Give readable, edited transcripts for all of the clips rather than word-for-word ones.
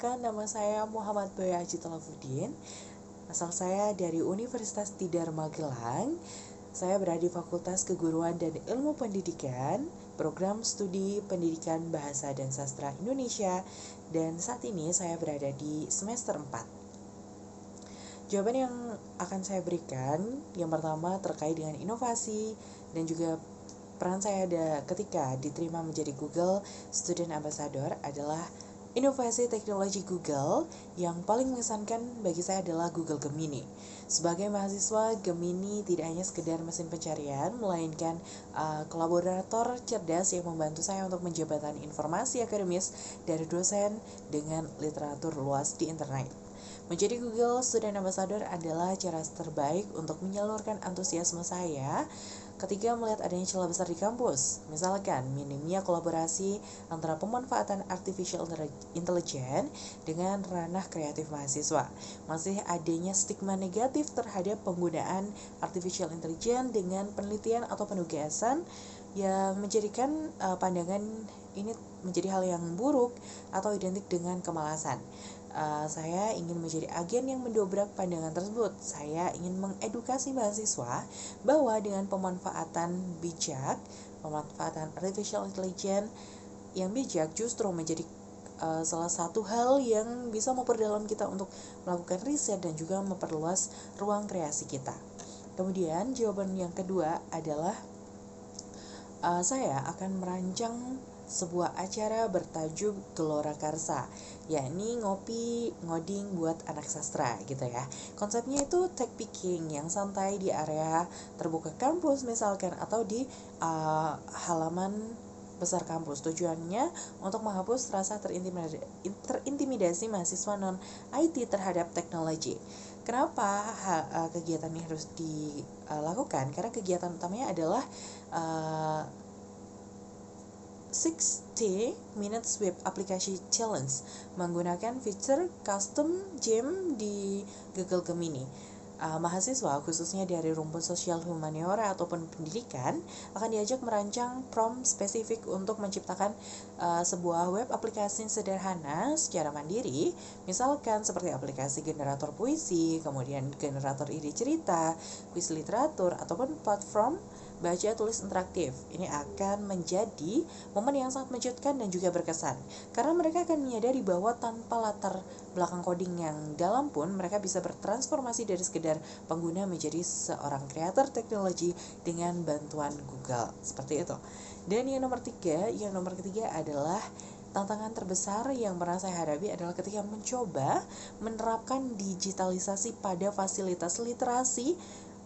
Perkenalkan, nama saya Muhammad Boy Haji Talafuddin. Asal saya dari Universitas Tidar Magelang. Saya berada di Fakultas Keguruan dan Ilmu Pendidikan, Program Studi Pendidikan Bahasa dan Sastra Indonesia, dan saat ini saya berada di semester 4. Jawaban yang akan saya berikan, yang pertama terkait dengan inovasi dan juga peran saya ketika diterima menjadi Google Student Ambassador adalah inovasi teknologi Google yang paling mengesankan bagi saya adalah Google Gemini. Sebagai mahasiswa, Gemini tidak hanya sekedar mesin pencarian, melainkan kolaborator cerdas yang membantu saya untuk menjembatani informasi akademis dari dosen dengan literatur luas di internet. Menjadi Google Student Ambassador adalah cara terbaik untuk menyalurkan antusiasme saya ketika melihat adanya celah besar di kampus. Misalkan, minimnya kolaborasi antara pemanfaatan artificial intelligence dengan ranah kreatif mahasiswa. Masih adanya stigma negatif terhadap penggunaan artificial intelligence dengan penelitian atau penugasan yang menjadikan pandangan ini menjadi hal yang buruk atau identik dengan kemalasan. Saya ingin menjadi agen yang mendobrak pandangan tersebut. Saya ingin mengedukasi mahasiswa bahwa dengan pemanfaatan artificial intelligence yang bijak justru menjadi salah satu hal yang bisa memperdalam kita untuk melakukan riset dan juga memperluas ruang kreasi kita. Kemudian jawaban yang kedua adalah saya akan merancang sebuah acara bertajuk Gelora Karsa, yakni ngopi ngoding buat anak sastra gitu ya. Konsepnya itu tech picking yang santai di area terbuka kampus misalkan, atau di halaman besar kampus. Tujuannya untuk menghapus rasa terintimidasi mahasiswa non-IT terhadap teknologi. Kenapa kegiatan ini harus dilakukan? Karena kegiatan utamanya adalah 60 Minutes Web Application Challenge menggunakan fitur custom gem di Google Gemini. Mahasiswa khususnya dari rumpun sosial humaniora ataupun pendidikan akan diajak merancang prompt spesifik untuk menciptakan sebuah web aplikasi sederhana secara mandiri, misalkan seperti aplikasi generator puisi, kemudian generator ide cerita, kuis literatur, ataupun platform baca tulis interaktif. Ini akan menjadi momen yang sangat menakjubkan dan juga berkesan, karena mereka akan menyadari bahwa tanpa latar belakang coding yang dalam pun mereka bisa bertransformasi dari sekedar pengguna menjadi seorang kreator teknologi dengan bantuan Google. Seperti itu. Dan yang nomor ketiga adalah tantangan terbesar yang pernah saya hadapi adalah ketika mencoba menerapkan digitalisasi pada fasilitas literasi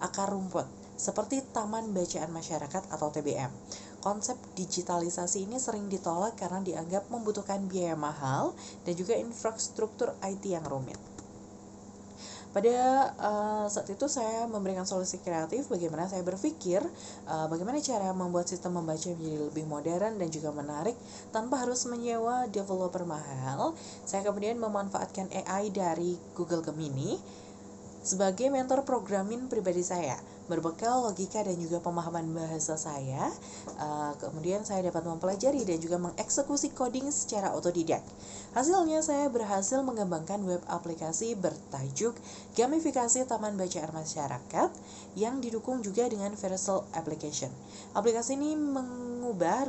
akar rumput seperti Taman Bacaan Masyarakat atau TBM. Konsep digitalisasi ini sering ditolak karena dianggap membutuhkan biaya mahal dan juga infrastruktur IT yang rumit. Pada saat itu saya memberikan solusi kreatif bagaimana saya berpikir bagaimana cara membuat sistem membaca menjadi lebih modern dan juga menarik tanpa harus menyewa developer mahal. Saya kemudian memanfaatkan AI dari Google Gemini sebagai mentor programming pribadi saya. Berbekal logika dan juga pemahaman bahasa saya, kemudian saya dapat mempelajari dan juga mengeksekusi coding secara otodidak. Hasilnya saya berhasil mengembangkan web aplikasi bertajuk Gamifikasi Taman Bacaan Masyarakat yang didukung juga dengan Versal Application. Aplikasi ini mengubah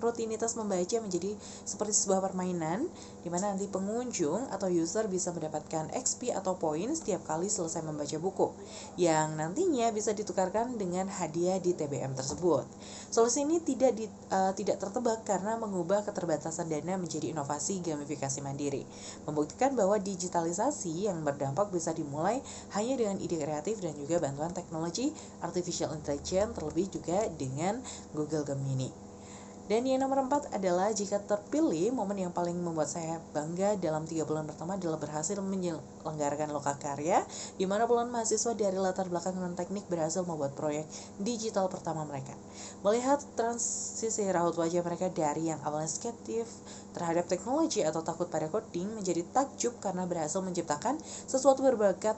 rutinitas membaca menjadi seperti sebuah permainan, di mana nanti pengunjung atau user bisa mendapatkan XP atau poin setiap kali selesai membaca buku, yang nantinya bisa ditukarkan dengan hadiah di TBM tersebut. Solusi ini tidak tertebak karena mengubah keterbatasan dana menjadi inovasi gamifikasi mandiri, membuktikan bahwa digitalisasi yang berdampak bisa dimulai hanya dengan ide kreatif dan juga bantuan teknologi artificial intelligence, terlebih juga dengan Google Gemini. Dan yang nomor 4 adalah jika terpilih, momen yang paling membuat saya bangga dalam 3 bulan pertama adalah berhasil menyelenggarakan lokakarya, di mana puluhan mahasiswa dari latar belakang non-teknik berhasil membuat proyek digital pertama mereka. Melihat transisi raut wajah mereka dari yang awalnya skeptis terhadap teknologi atau takut pada coding menjadi takjub karena berhasil menciptakan sesuatu berbakat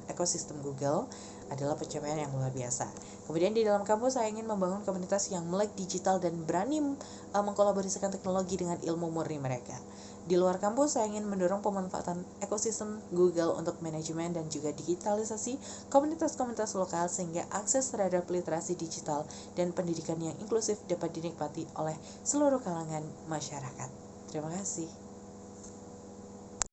ekosistem Google adalah pencapaian yang luar biasa. Kemudian di dalam kampus saya ingin membangun komunitas yang melek digital dan berani mengkolaborasikan teknologi dengan ilmu murni mereka. Di luar kampus saya ingin mendorong pemanfaatan ekosistem Google untuk manajemen dan juga digitalisasi komunitas-komunitas lokal sehingga akses terhadap literasi digital dan pendidikan yang inklusif dapat dinikmati oleh seluruh kalangan masyarakat. Terima kasih.